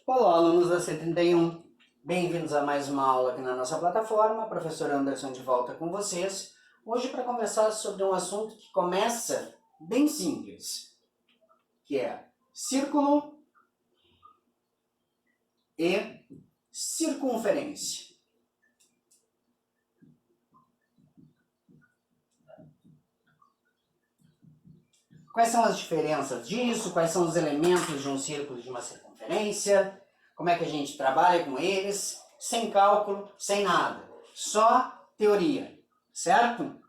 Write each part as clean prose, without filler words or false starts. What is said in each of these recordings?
Olá, alunos da C31, bem-vindos a mais uma aula aqui na nossa plataforma. Professor Anderson de volta com vocês, hoje para conversar sobre um assunto que começa bem simples, que é círculo e circunferência. Quais são as diferenças disso? Quais são os elementos de um círculo e de uma circunferência? Como é que a gente trabalha com eles? Sem cálculo, sem nada. Só teoria, certo?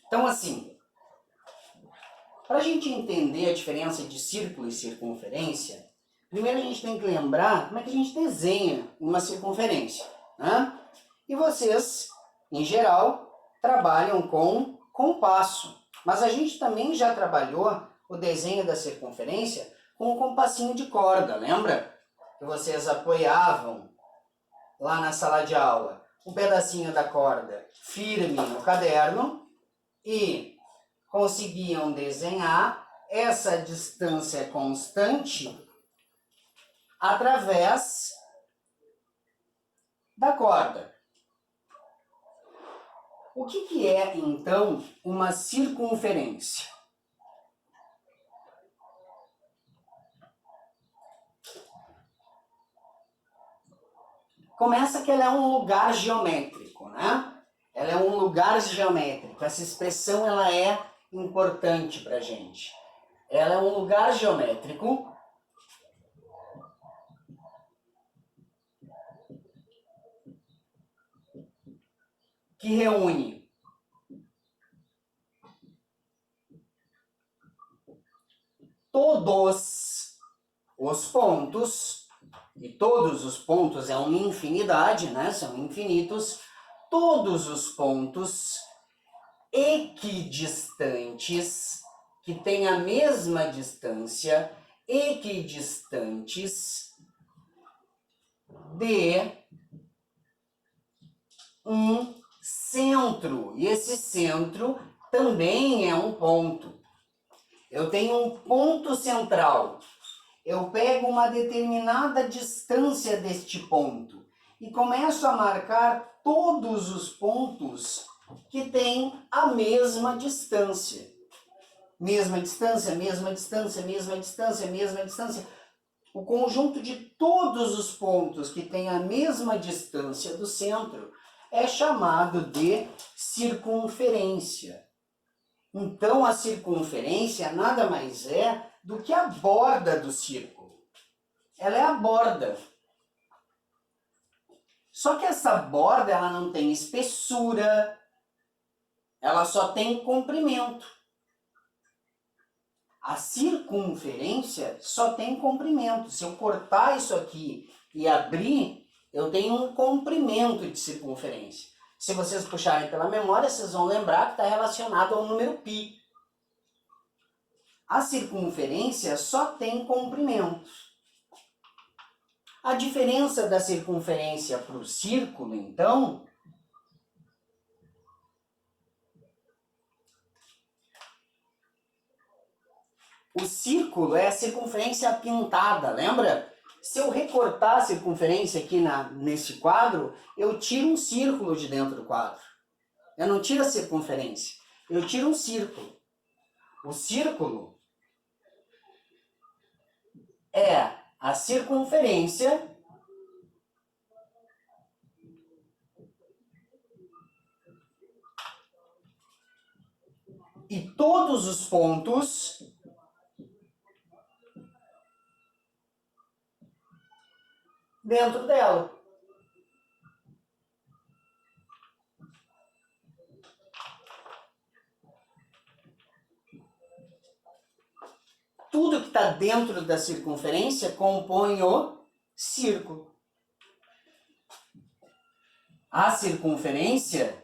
Então, assim, para a gente entender a diferença de círculo e circunferência, primeiro a gente tem que lembrar como é que a gente desenha uma circunferência, né? E vocês, em geral, trabalham com compasso. Mas a gente também já trabalhou o desenho da circunferência com um compassinho de corda, lembra? Que vocês apoiavam lá na sala de aula um pedacinho da corda firme no caderno e conseguiam desenhar essa distância constante através da corda. O que é, então, uma circunferência? Começa que ela é um lugar geométrico, né? Ela é um lugar geométrico. Essa expressão ela é importante para a gente. Ela é um lugar geométrico que reúne todos os pontos, e todos os pontos é uma infinidade, né? São infinitos, todos os pontos equidistantes, que têm a mesma distância, equidistantes de um centro. E esse centro também é um ponto. Eu tenho um ponto central. Eu pego uma determinada distância deste ponto e começo a marcar todos os pontos que têm a mesma distância. Mesma distância, mesma distância, mesma distância, mesma distância. O conjunto de todos os pontos que têm a mesma distância do centro é chamado de circunferência. Então, a circunferência nada mais é do que a borda do círculo. Ela é a borda. Só que essa borda ela não tem espessura, ela só tem comprimento. A circunferência só tem comprimento. Se eu cortar isso aqui e abrir, eu tenho um comprimento de circunferência. Se vocês puxarem pela memória, vocês vão lembrar que está relacionado ao número π. A circunferência só tem comprimento. A diferença da circunferência para o círculo, então, o círculo é a circunferência pintada, lembra? Se eu recortar a circunferência aqui nesse quadro, eu tiro um círculo de dentro do quadro. Eu não tiro a circunferência, eu tiro um círculo. O círculo é a circunferência e todos os pontos dentro dela. Tudo que está dentro da circunferência compõe o círculo. A circunferência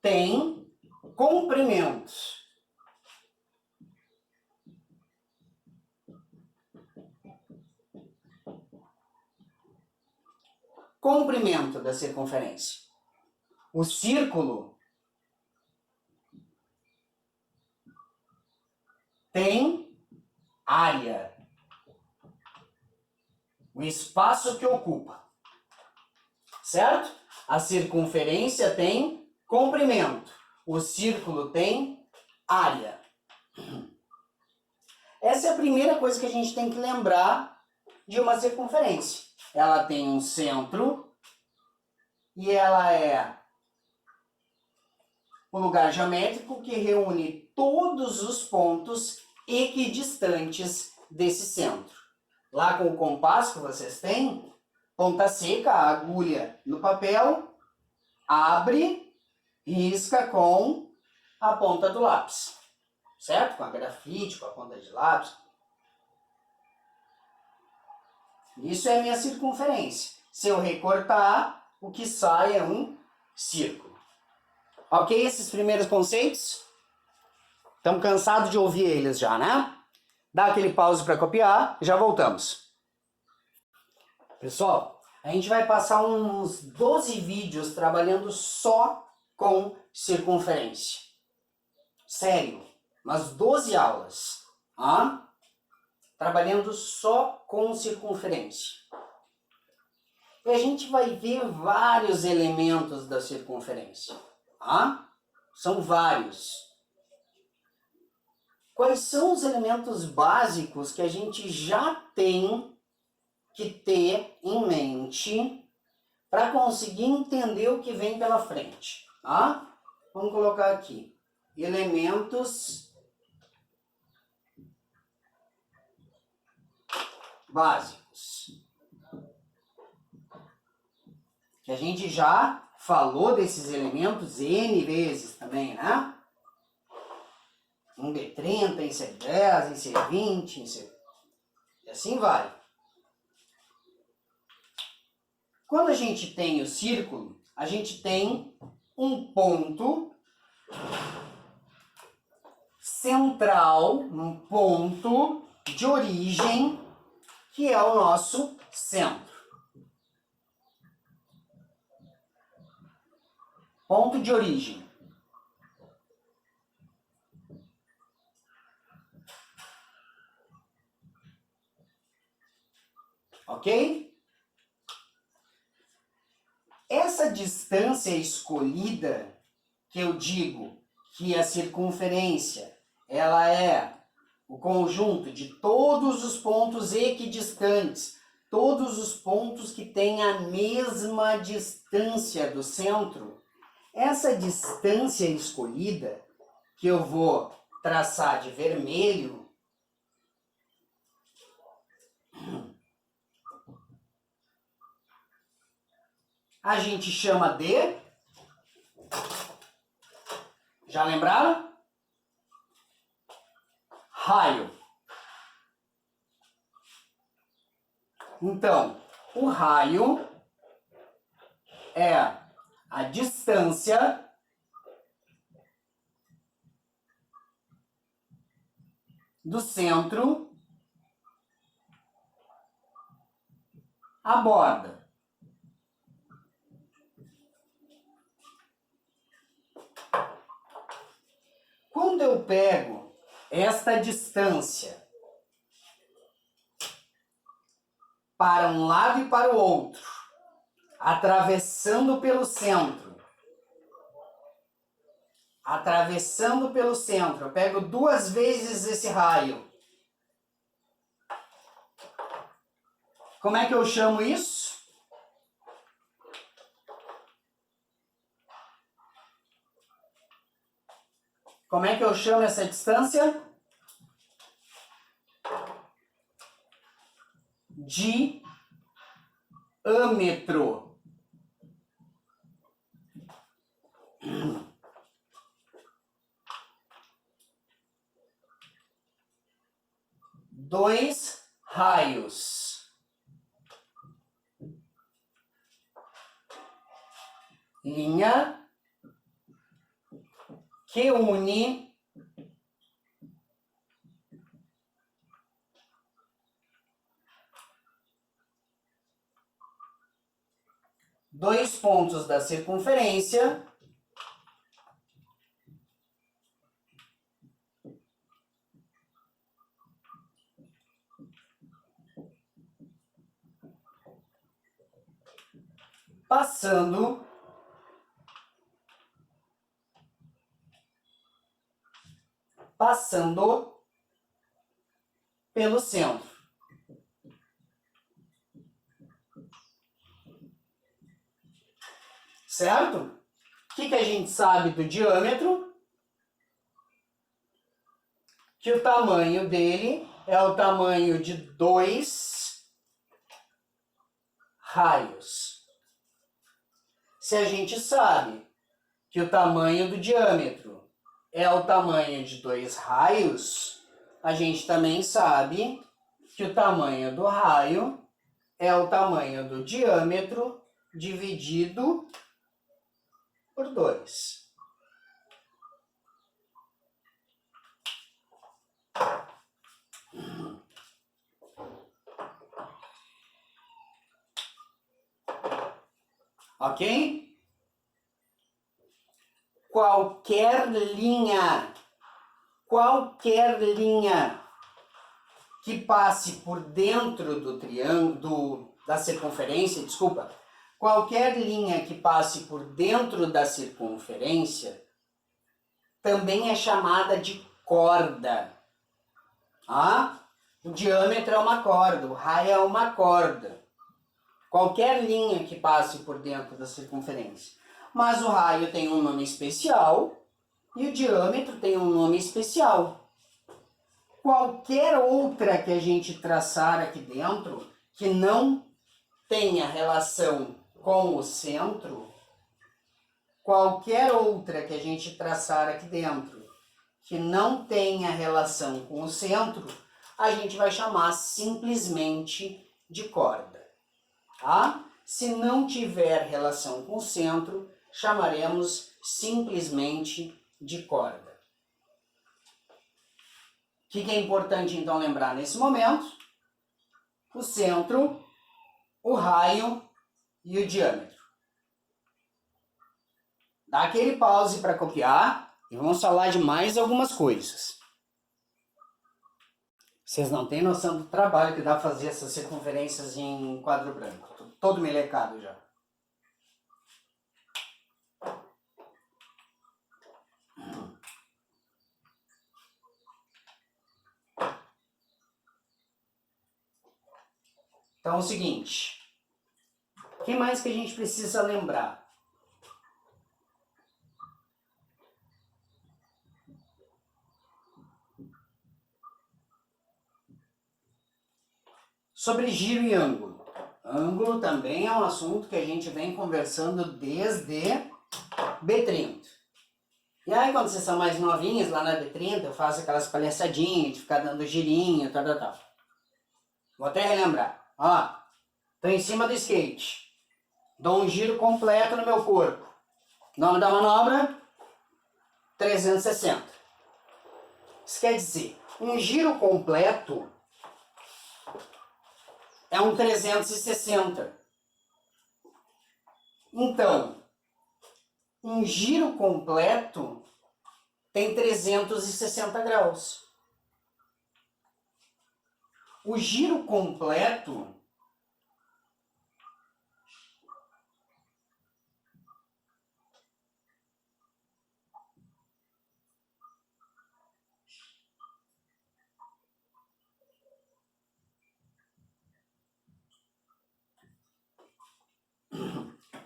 tem comprimentos. Comprimento da circunferência. O círculo tem área. O espaço que ocupa. Certo? A circunferência tem comprimento. O círculo tem área. Essa é a primeira coisa que a gente tem que lembrar de uma circunferência. Ela tem um centro e ela é o lugar geométrico que reúne todos os pontos equidistantes desse centro. Lá com o compasso que vocês têm, ponta seca, a agulha no papel, abre, risca com a ponta do lápis. Certo? Com a grafite, com a ponta de lápis. Isso é a minha circunferência. Se eu recortar, o que sai é um círculo. Ok? Esses primeiros conceitos? Estamos cansados de ouvir eles já, né? Dá aquele pause para copiar e já voltamos. Pessoal, a gente vai passar uns 12 vídeos trabalhando só com circunferência. Sério, umas 12 aulas. Trabalhando só com circunferência. E a gente vai ver vários elementos da circunferência. São vários. Quais são os elementos básicos que a gente já tem que ter em mente para conseguir entender o que vem pela frente? Vamos colocar aqui. Elementos básicos. Que a gente já falou desses elementos N vezes também, né? Em B30, em C10, em C20, em C... E assim vai. Quando a gente tem o círculo, a gente tem um ponto central, um ponto de origem, que é o nosso centro. Ponto de origem. Ok? Essa distância escolhida, que eu digo que a circunferência, ela é o conjunto de todos os pontos equidistantes, todos os pontos que têm a mesma distância do centro. Essa distância escolhida, que eu vou traçar de vermelho, a gente chama de... Já lembraram? Raio. Então, o raio é a distância do centro à borda. Quando eu pego esta distância para um lado e para o outro, atravessando pelo centro, eu pego 2 vezes esse raio. Como é que eu chamo isso? Como é que eu chamo essa distância? Diâmetro. Dois raios. Linha que une dois pontos da circunferência passando pelo centro. Certo? O que a gente sabe do diâmetro? Que o tamanho dele é o tamanho de 2 raios. Se a gente sabe que o tamanho do diâmetro é o tamanho de 2 raios, a gente também sabe que o tamanho do raio é o tamanho do diâmetro dividido por 2. Ok? Qualquer linha que passe por dentro do triângulo, da circunferência, desculpa, qualquer linha que passe por dentro da circunferência também é chamada de corda. O diâmetro é uma corda, o raio é uma corda. Qualquer linha que passe por dentro da circunferência. Mas o raio tem um nome especial e o diâmetro tem um nome especial. Qualquer outra que a gente traçar aqui dentro que não tenha relação com o centro, qualquer outra que a gente traçar aqui dentro que não tenha relação com o centro, a gente vai chamar simplesmente de corda. Tá? Se não tiver relação com o centro, chamaremos simplesmente de corda. O que é importante então lembrar nesse momento? O centro, o raio e o diâmetro. Dá aquele pause para copiar e vamos falar de mais algumas coisas. Vocês não têm noção do trabalho que dá fazer essas circunferências em quadro branco. Tô todo melecado já. Então é o seguinte. O que mais que a gente precisa lembrar? Sobre giro e ângulo. Ângulo também é um assunto que a gente vem conversando desde B30. E aí quando vocês são mais novinhos, lá na B30, eu faço aquelas palhaçadinhas de ficar dando girinho, tal. Vou até relembrar. Tô em cima do skate. Dou um giro completo no meu corpo. Nome da manobra? 360. Isso quer dizer, um giro completo é um 360. Então, um giro completo tem 360 graus. O giro completo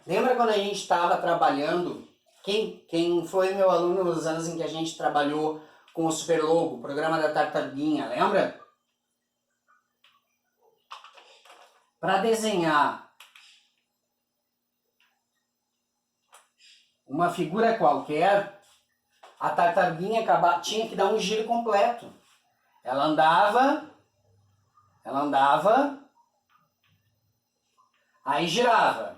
lembra quando a gente estava trabalhando? Quem foi meu aluno nos anos em que a gente trabalhou com o Superlogo, o programa da Tartaruguinha, lembra? Para desenhar uma figura qualquer, a tartaruguinha tinha que dar um giro completo. Ela andava, aí girava.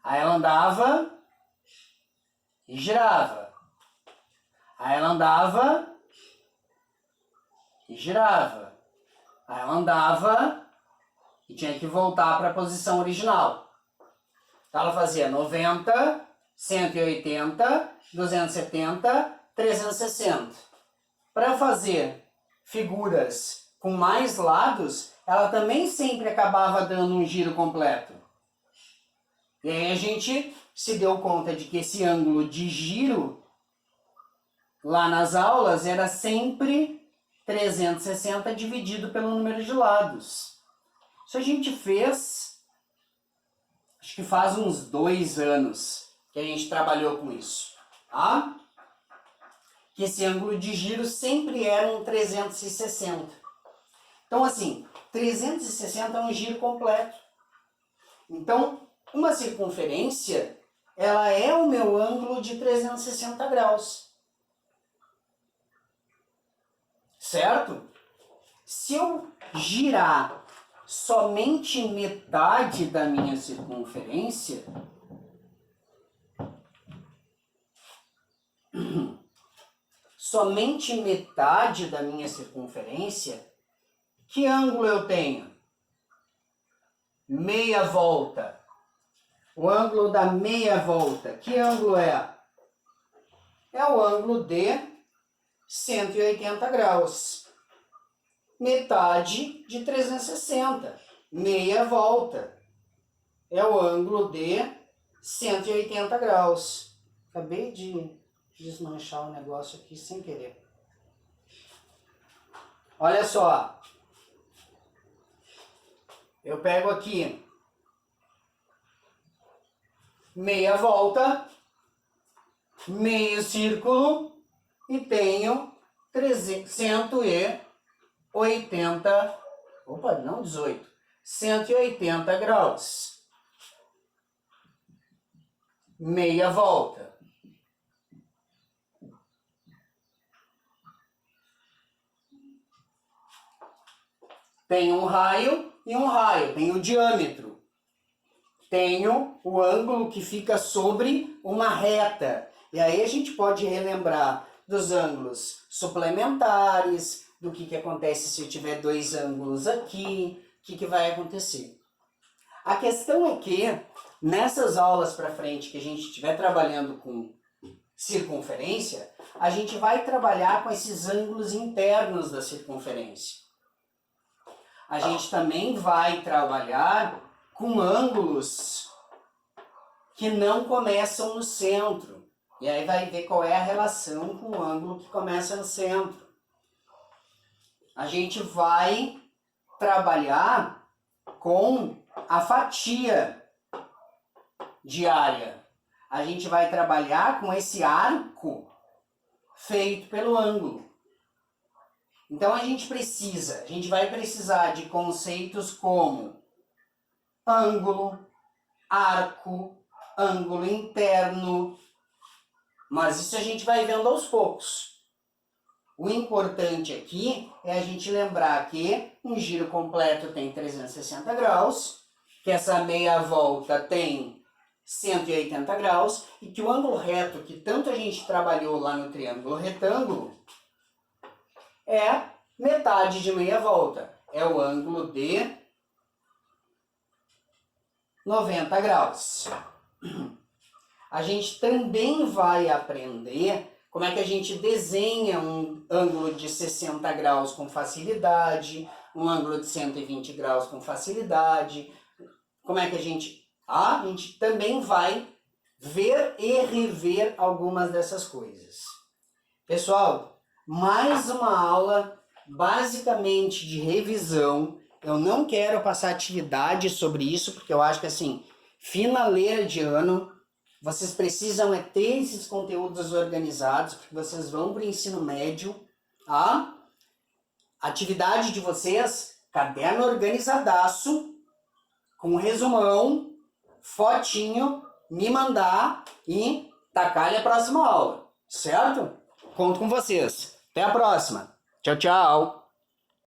Aí ela andava e girava. Aí ela andava e girava. Aí ela andava e tinha que voltar para a posição original. Então ela fazia 90, 180, 270, 360. Para fazer figuras com mais lados, ela também sempre acabava dando um giro completo. E aí a gente se deu conta de que esse ângulo de giro lá nas aulas era sempre 360 dividido pelo número de lados. Isso a gente fez, acho que faz uns 2 anos que a gente trabalhou com isso, tá? Que esse ângulo de giro sempre era um 360. Então, assim, 360 é um giro completo. Então, uma circunferência, ela é o meu ângulo de 360 graus. Certo? Se eu girar somente metade da minha circunferência, que ângulo eu tenho? Meia volta. O ângulo da meia volta, que ângulo é? É o ângulo de 180 graus. Metade de 360. Meia volta. É o ângulo de 180 graus. Acabei de desmanchar o negócio aqui sem querer. Olha só. Eu pego aqui meia volta, meio círculo e tenho 180 graus. Meia volta. Tem um raio e um raio, tem o diâmetro. Tenho o ângulo que fica sobre uma reta. E aí a gente pode relembrar dos ângulos suplementares, do que acontece se eu tiver 2 ângulos aqui, o que vai acontecer. A questão é que, nessas aulas para frente que a gente estiver trabalhando com circunferência, a gente vai trabalhar com esses ângulos internos da circunferência. A gente também vai trabalhar com ângulos que não começam no centro. E aí vai ver qual é a relação com o ângulo que começa no centro. A gente vai trabalhar com a fatia de área. A gente vai trabalhar com esse arco feito pelo ângulo. Então a gente vai precisar de conceitos como ângulo, arco, ângulo interno, mas isso a gente vai vendo aos poucos. O importante aqui é a gente lembrar que um giro completo tem 360 graus, que essa meia volta tem 180 graus e que o ângulo reto, que tanto a gente trabalhou lá no triângulo retângulo, é metade de meia volta. É o ângulo de 90 graus. A gente também vai aprender como é que a gente desenha um ângulo de 60 graus com facilidade, um ângulo de 120 graus com facilidade. Como é que a gente também vai ver e rever algumas dessas coisas. Pessoal, mais uma aula basicamente de revisão. Eu não quero passar atividade sobre isso, porque eu acho que assim, finaleira de ano, vocês precisam ter esses conteúdos organizados, porque vocês vão para o ensino médio. A atividade de vocês, caderno organizadaço, com resumão, fotinho, me mandar e tacar-lhe a próxima aula, certo? Conto com vocês. Até a próxima. Tchau, tchau.